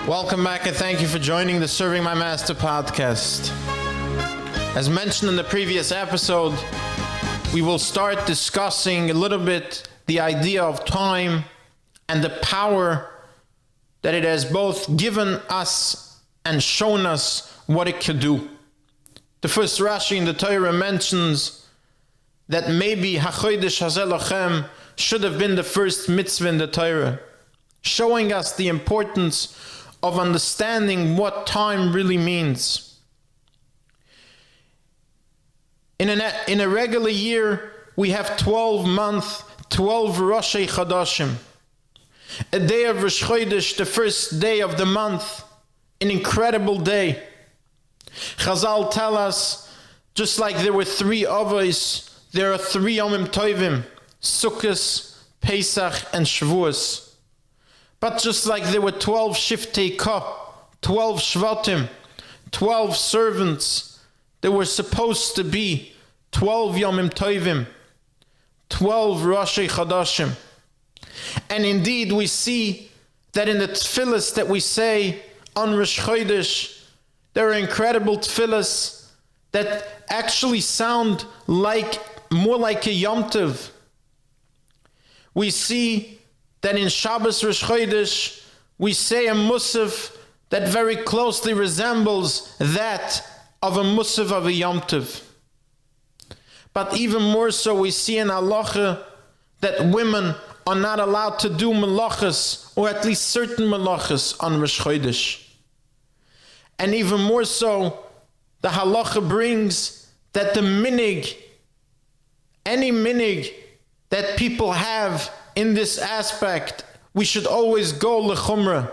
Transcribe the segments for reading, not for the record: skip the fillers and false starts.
Welcome back and thank you for joining the Serving My Master podcast. As mentioned in the previous episode, we will start discussing a little bit the idea of time and the power that it has both given us and shown us what it could do. The first Rashi in the Torah mentions that maybe HaChodesh Hazeh Lochem should have been the first mitzvah in the Torah, showing us the importance of understanding what time really means. In a regular year, we have 12 months, 12 Rosh Chodesh. A day of Rosh Chodesh, the first day of the month, an incredible day. Chazal tell us, just like there were 3 Avos, there are 3 Yom Toyvim, Sukkot, Pesach, and Shavuos. But just like there were 12 Shiftei Ka, 12 Shvatim, 12 servants, there were supposed to be 12 Yom Toyvim, 12 Rosh Chodesh. And indeed we see that in the tefillahs that we say on Rosh Chodesh, there are incredible tefillahs that actually sound more like a Yom Tov. We see that in Shabbos Rosh Chodesh, we say a Musaf that very closely resembles that of a Musaf of a Yom Tov. But even more so, we see in Halacha that women are not allowed to do melachas, or at least certain melachas, on Rosh Chodesh. And even more so, the Halacha brings that the minig, any minig that people have in this aspect, we should always go lechumrah,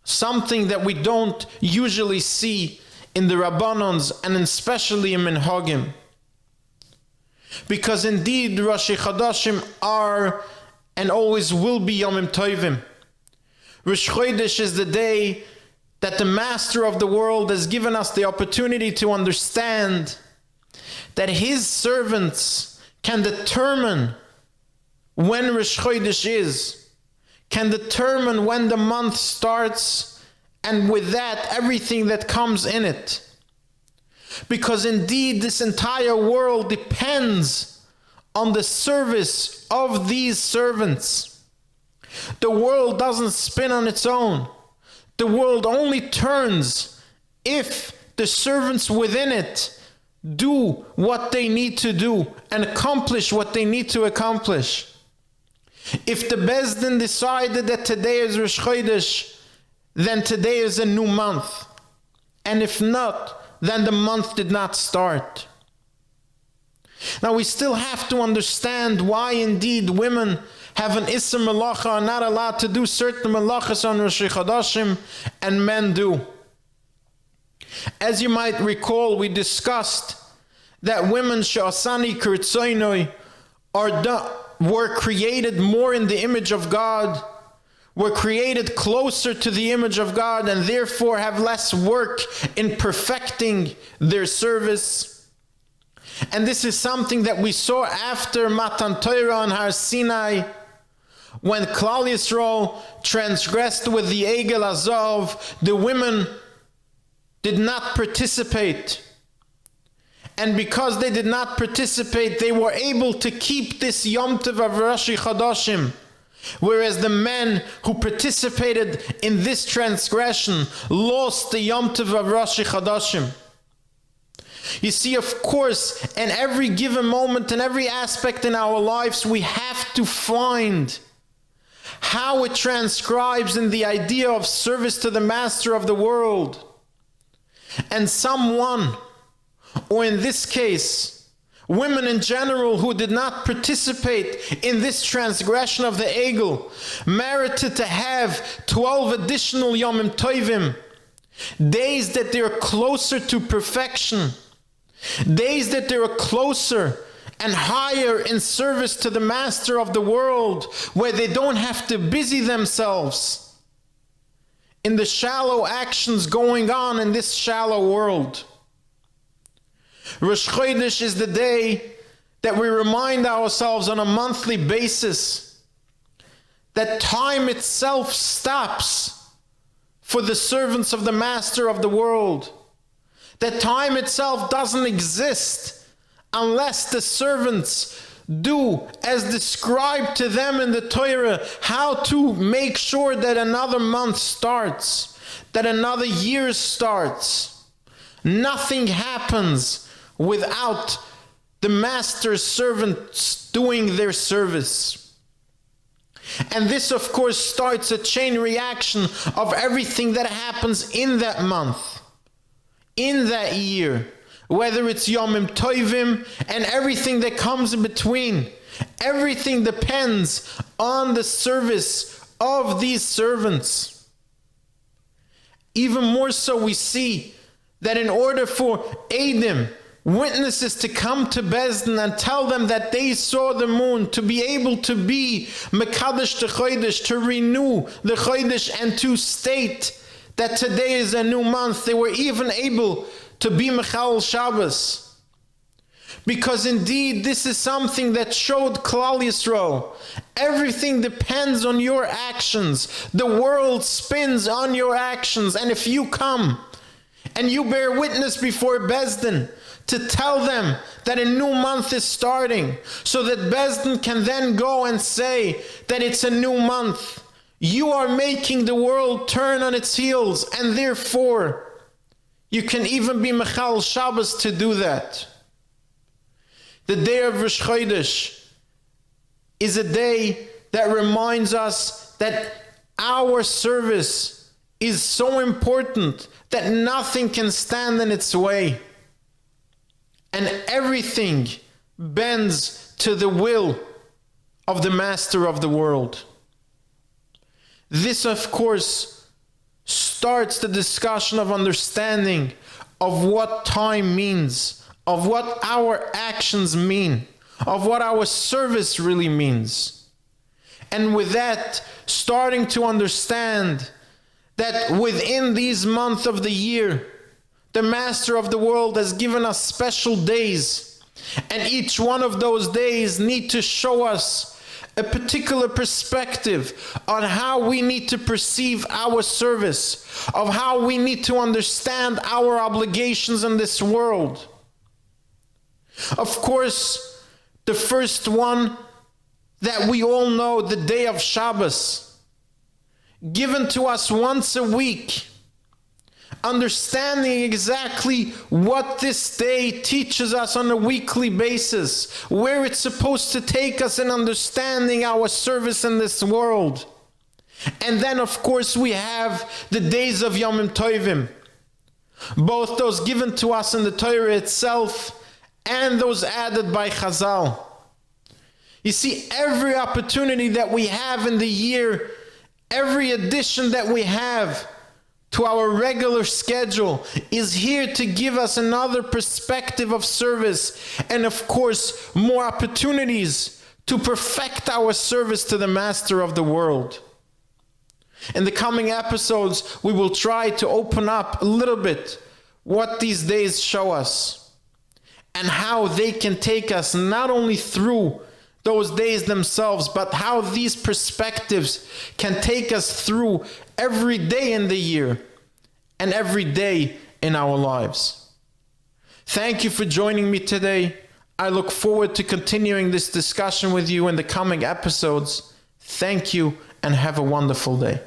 something that we don't usually see in the Rabbanons and especially in Minhagim. Because indeed Rosh Chodesh are and always will be Yom Toyvim. Rosh Chodesh is the day that the Master of the world has given us the opportunity to understand that his servants can determine when Rosh Chodesh is, can determine when the month starts, and with that, everything that comes in it. Because indeed, this entire world depends on the service of these servants. The world doesn't spin on its own. The world only turns if the servants within it do what they need to do and accomplish what they need to accomplish. If the Beis Din decided that today is Rosh Chodesh, then today is a new month. And if not, then the month did not start. Now we still have to understand why indeed women have an Issa Melacha, are not allowed to do certain Melachas on Rosh Chodesh, and men do. As you might recall, we discussed that women she'asani k'ritzoinoi were created more in the image of God, were created closer to the image of God, and therefore have less work in perfecting their service. And this is something that we saw after Matan Torah on Har Sinai, when Klal Yisrael transgressed with the Egel Azov. The women did not participate. And because they did not participate, they were able to keep this Yom Tov of Rosh Chodesh. Whereas the men who participated in this transgression lost the Yom Tov of Rosh Chodesh. You see, of course, in every given moment, in every aspect in our lives, we have to find how it transcribes in the idea of service to the Master of the world. And someone, or in this case, women in general who did not participate in this transgression of the Egel, merited to have 12 additional Yom Toyvim, days that they are closer to perfection, days that they are closer and higher in service to the Master of the world, where they don't have to busy themselves in the shallow actions going on in this shallow world. Rosh Chodesh is the day that we remind ourselves on a monthly basis that time itself stops for the servants of the Master of the world. That time itself doesn't exist unless the servants do as described to them in the Torah, how to make sure that another month starts, that another year starts. Nothing happens without the Master's servants doing their service. And this, of course, starts a chain reaction of everything that happens in that month, in that year, whether it's Yom Toyvim and everything that comes in between. Everything depends on the service of these servants. Even more so, we see that in order for Eidim, witnesses, to come to Bezdin and tell them that they saw the moon, to be able to be Mekadesh the Chodesh, to renew the Chodesh and to state that today is a new month, they were even able to be Mechal Shabbos. Because indeed, this is something that showed Klal Yisrael. Everything depends on your actions. The world spins on your actions. And if you come and you bear witness before Bezdin to tell them that a new month is starting, so that Bezdin can then go and say that it's a new month, you are making the world turn on its heels, and therefore you can even be Mechal Shabbos to do that. The day of Rosh Chodesh is a day that reminds us that our service is so important that nothing can stand in its way. And everything bends to the will of the Master of the world. This, of course, starts the discussion of understanding of what time means, of what our actions mean, of what our service really means. And with that, starting to understand that within these months of the year, the Master of the world has given us special days, and each one of those days need to show us a particular perspective on how we need to perceive our service, of how we need to understand our obligations in this world. Of course, the first one that we all know, the day of Shabbos, given to us once a week, understanding exactly what this day teaches us on a weekly basis, where it's supposed to take us in understanding our service in this world. And then, of course, we have the days of Yom Toyvim, both those given to us in the Torah itself and those added by Chazal. You see, every opportunity that we have in the year, every addition that we have to our regular schedule is here to give us another perspective of service, and of course, more opportunities to perfect our service to the Master of the world. In the coming episodes, we will try to open up a little bit what these days show us, and how they can take us not only through those days themselves, but how these perspectives can take us through every day in the year and every day in our lives. Thank you for joining me today. I look forward to continuing this discussion with you in the coming episodes. Thank you and have a wonderful day.